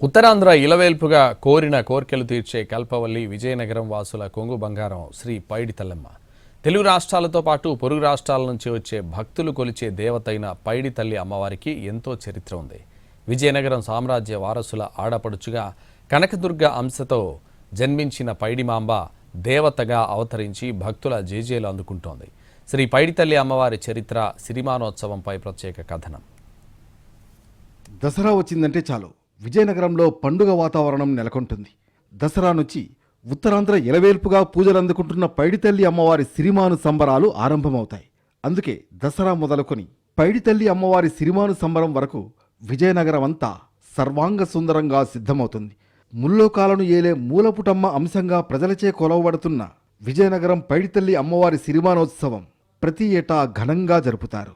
ఉత్తరాంధ్ర ఇలవేల్పుగా కోరిన కోర్కెలు తీర్చే కల్పవల్లి విజయనగరం వాసుల కొంగు బంగారం శ్రీ పైడి తల్లమ్మ. తెలుగు రాష్ట్రాలతో పాటు పొరుగు రాష్ట్రాల నుంచి వచ్చే భక్తులు కొలిచే దేవతైన పైడి తల్లి అమ్మవారికి ఎంతో చరిత్ర ఉంది. విజయనగరం సామ్రాజ్య వారసుల ఆడపడుచుగా కనకదుర్గ అంశతో జన్మించిన పైడిమాంబ దేవతగా అవతరించి భక్తుల జేజేలు అందుకుంటోంది. శ్రీ పైడి తల్లి అమ్మవారి చరిత్ర, సిరిమానోత్సవంపై ప్రత్యేక కథనం. దసరా వచ్చిందంటే చాలు విజయనగరంలో పండుగ వాతావరణం నెలకొంటుంది. దసరా నుంచి ఉత్తరాంధ్ర ఇలవేల్పుగా పూజలు అందుకుంటున్న పైడితల్లి అమ్మవారి సిరిమాను సంబరాలు ఆరంభమవుతాయి. అందుకే దసరా మొదలుకొని పైడితల్లి అమ్మవారి సిరిమాను సంబరం వరకు విజయనగరం అంతా సర్వాంగ సుందరంగా సిద్ధమవుతుంది. ముల్లోకాలను ఏలే మూలపుటమ్మ అంశంగా ప్రజలచే కొలవబడుతున్న విజయనగరం పైడితల్లి అమ్మవారి సిరిమానోత్సవం ప్రతి ఏటా ఘనంగా జరుపుతారు.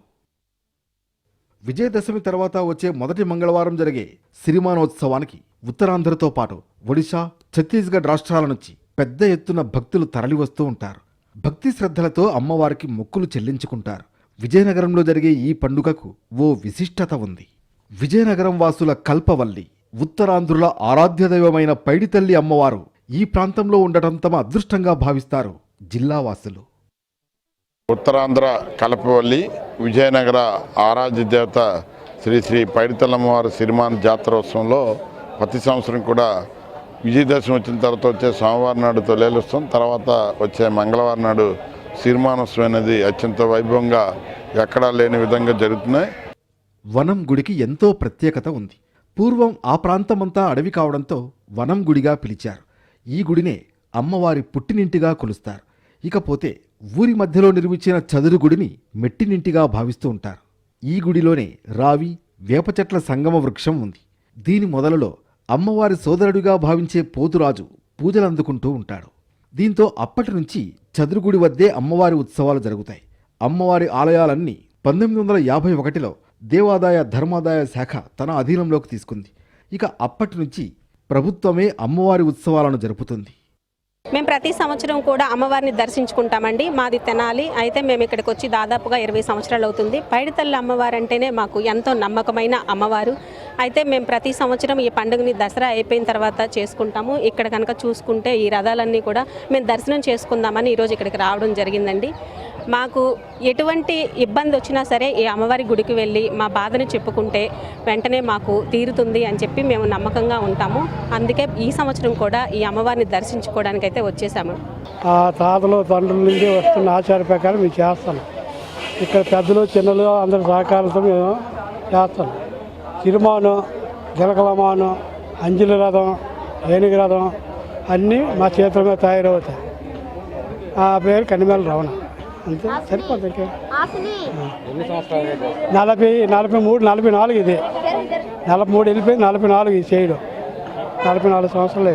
విజయదశమి తర్వాత వచ్చే మొదటి మంగళవారం జరిగే సిరిమానోత్సవానికి ఉత్తరాంధ్రతో పాటు ఒడిశా, ఛత్తీస్గఢ్ రాష్ట్రాల నుంచి పెద్ద ఎత్తున భక్తులు తరలివస్తూ ఉంటారు. భక్తి శ్రద్ధలతో అమ్మవారికి మొక్కులు చెల్లించుకుంటారు. విజయనగరంలో జరిగే ఈ పండుగకు ఓ విశిష్టత ఉంది. విజయనగరం వాసుల కల్పవల్లి, ఉత్తరాంధ్రుల ఆరాధ్య దైవమైన పైడితల్లి అమ్మవారు ఈ ప్రాంతంలో ఉండటం తమ అదృష్టంగా భావిస్తారు జిల్లావాసులు. ఉత్తరాంధ్ర కల్పవల్లి విజయనగర ఆరాధ్య దేవత శ్రీ శ్రీ పైడితల్లమ్మవారి సిరిమాన్ జాతరోత్సవంలో ప్రతి సంవత్సరం కూడా విజయదశమి వచ్చిన తర్వాత వచ్చే సోమవారం నాడు తొలేలుస్తాం, తర్వాత వచ్చే మంగళవారం నాడు సిరిమానోత్సవం అనేది అత్యంత వైభవంగా ఎక్కడా లేని విధంగా జరుగుతున్నాయి. వనం గుడికి ఎంతో ప్రత్యేకత ఉంది. పూర్వం ఆ ప్రాంతమంతా అడవి కావడంతో వనం గుడిగా పిలిచారు. ఈ గుడినే అమ్మవారి పుట్టినింటిగా కొలుస్తారు. ఇకపోతే ఊరి మధ్యలో నిర్మించిన చదురు గుడిని మెట్టినింటిగా భావిస్తూ ఉంటారు. ఈ గుడిలోనే రావి, వేప చెట్ల సంగమ వృక్షం ఉంది. దీని మొదలలో అమ్మవారి సోదరుడిగా భావించే పోతురాజు పూజలందుకుంటూ ఉంటాడు. దీంతో అప్పటి నుంచి చదురుగుడి వద్దే అమ్మవారి ఉత్సవాలు జరుగుతాయి. అమ్మవారి ఆలయాలన్నీ 1951లో దేవాదాయ ధర్మాదాయ శాఖ తన అధీనంలోకి తీసుకుంది. ఇక అప్పటి నుంచి ప్రభుత్వమే అమ్మవారి ఉత్సవాలను జరుపుతుంది. మేము ప్రతి సంవత్సరం కూడా అమ్మవారిని దర్శించుకుంటామండి. మాది తెనాలి. అయితే మేము ఇక్కడికి వచ్చి దాదాపుగా 20 సంవత్సరాలు అవుతుంది. పైడితల్లి అమ్మవారు అంటేనే మాకు ఎంతో నమ్మకమైన అమ్మవారు. అయితే మేము ప్రతి సంవత్సరం ఈ పండుగని దసరా అయిపోయిన తర్వాత చేసుకుంటాము. ఇక్కడ కనుక చూసుకుంటే ఈ రథాలన్నీ కూడా మేము దర్శనం చేసుకుందామని ఈరోజు ఇక్కడికి రావడం జరిగిందండి. మాకు ఎటువంటి ఇబ్బంది వచ్చినా సరే ఈ అమ్మవారి గుడికి వెళ్ళి మా బాధను చెప్పుకుంటే వెంటనే మాకు తీరుతుంది అని చెప్పి మేము నమ్మకంగా ఉంటాము. అందుకే ఈ సంవత్సరం కూడా ఈ అమ్మవారిని దర్శించుకోవడానికి అయితే వచ్చేసాము. ఆ తాతలు తండ్రుల నుంచి వస్తున్న ఆచార ప్రకారం మేము చేస్తాం. ఇక్కడ పెద్దలు చిన్నలు అందరి సహకారంతో మేము చేస్తాం. సిరిమాను, జలకలమాను, అంజలి రథం, ఏనుగు రథం అన్నీ మా చేతుల మీద తయారవుతాయి. ఆ పేరు కనిమేల రవణ. అంతే సరిపోతుంది. 44 ఇది 43 వెళ్ళిపోయి 44 చేయడం 44 సంవత్సరాలు.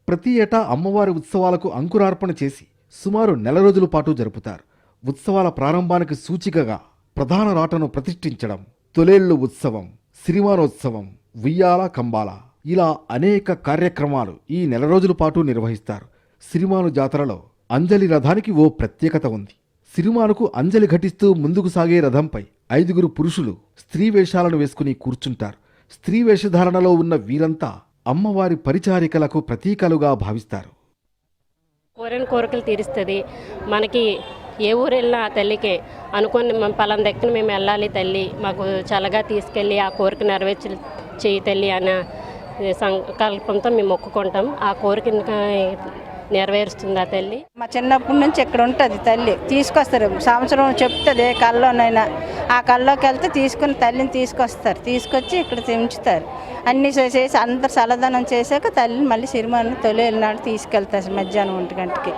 ప్రతి ఏటా అమ్మవారి ఉత్సవాలకు అంకురార్పణ చేసి సుమారు నెల రోజుల పాటు జరుపుతారు. ఉత్సవాల ప్రారంభానికి సూచికగా ప్రధాన రాటను ప్రతిష్ఠించడం, తొలేళ్లు ఉత్సవం, సిరిమానోత్సవం, ఉయ్యాల కంబాల ఇలా అనేక కార్యక్రమాలు ఈ నెల రోజుల పాటు నిర్వహిస్తారు. సిరిమాను జాతరలో అంజలి రథానికి ఓ ప్రత్యేకత ఉంది. సిరిమానుకు అంజలి ఘటిస్తూ ముందుకు సాగే రథంపై 5 పురుషులు స్త్రీ వేషాలను వేసుకుని కూర్చుంటారు. స్త్రీ వేషధారణలో ఉన్న వీరంతా అమ్మవారి పరిచారికలకు ప్రతీకలుగా భావిస్తారు. కోరిన కోరికలు తీరుస్తుంది. మనకి ఏ ఊరు వెళ్ళినా ఆ తల్లికే అనుకుని మేము పలానా దగ్గర మేము వెళ్ళాలి, తల్లి మాకు చల్లగా తీసుకెళ్ళి ఆ కోరిక నెరవేర్చి చేయి తల్లి అనే సంకల్పంతో మేము మొక్కుకుంటాం. ఆ కోరికను నెరవేరుస్తుంది ఆ తల్లి. మా చిన్నప్పటి నుంచి ఇక్కడ ఉంటుంది తల్లి. తీసుకొస్తారు సంవత్సరం చెప్తుంది ఏ కల్లోనైనా. ఆ కల్లోకి వెళ్తే తీసుకుని తల్లిని తీసుకొచ్చి ఇక్కడ ఉంచుతారు. అన్నీ చేసి అందరు చల్లదనం చేశాక తల్లిని మళ్ళీ సిరిమాను తొలినాడు తీసుకెళ్తారు. మధ్యాహ్నం 1 గంటకి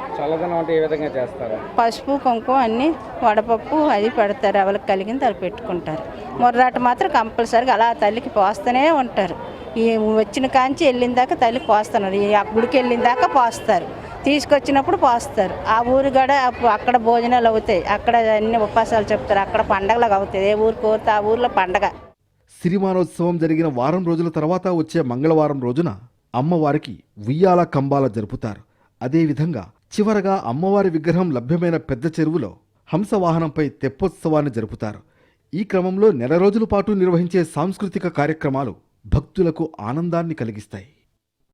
పసుపు కుంకుమ అన్నీ వడపప్పు అది పెడతారు. ఎవరికి కలిగింది అది పెట్టుకుంటారు. మొర్రాట మాత్రం కంపల్సరీగా అలా తల్లికి పోస్తూనే ఉంటారు. ఈ వచ్చిన కాంచి వెళ్ళిన దాకా తల్లి పోస్తున్నారు. ఆ గుడికి వెళ్ళిన దాకా పోస్తారు. తీసుకొచ్చినప్పుడు పోస్తారు. ఆ ఊరు గడ అక్కడ భోజనాలు అవుతాయి. అక్కడ అన్ని ఉపవాసాలు చెప్తారు. అక్కడ పండగలాగా అవుతాయి. ఏ ఊరు కోరితే ఆ ఊర్లో పండగ. సిరిమానోత్సవం జరిగిన వారం రోజుల తర్వాత వచ్చే మంగళవారం రోజున అమ్మవారికి ఉయ్యాల కంబాల జరుపుతారు. అదేవిధంగా చివరగా అమ్మవారి విగ్రహం లభ్యమైన పెద్ద చెరువులో హంసవాహనంపై తెప్పోత్సవాన్ని జరుపుతారు. ఈ క్రమంలో నెల రోజుల పాటు నిర్వహించే సాంస్కృతిక కార్యక్రమాలు భక్తులకు ఆనందాన్ని కలిగిస్తాయి.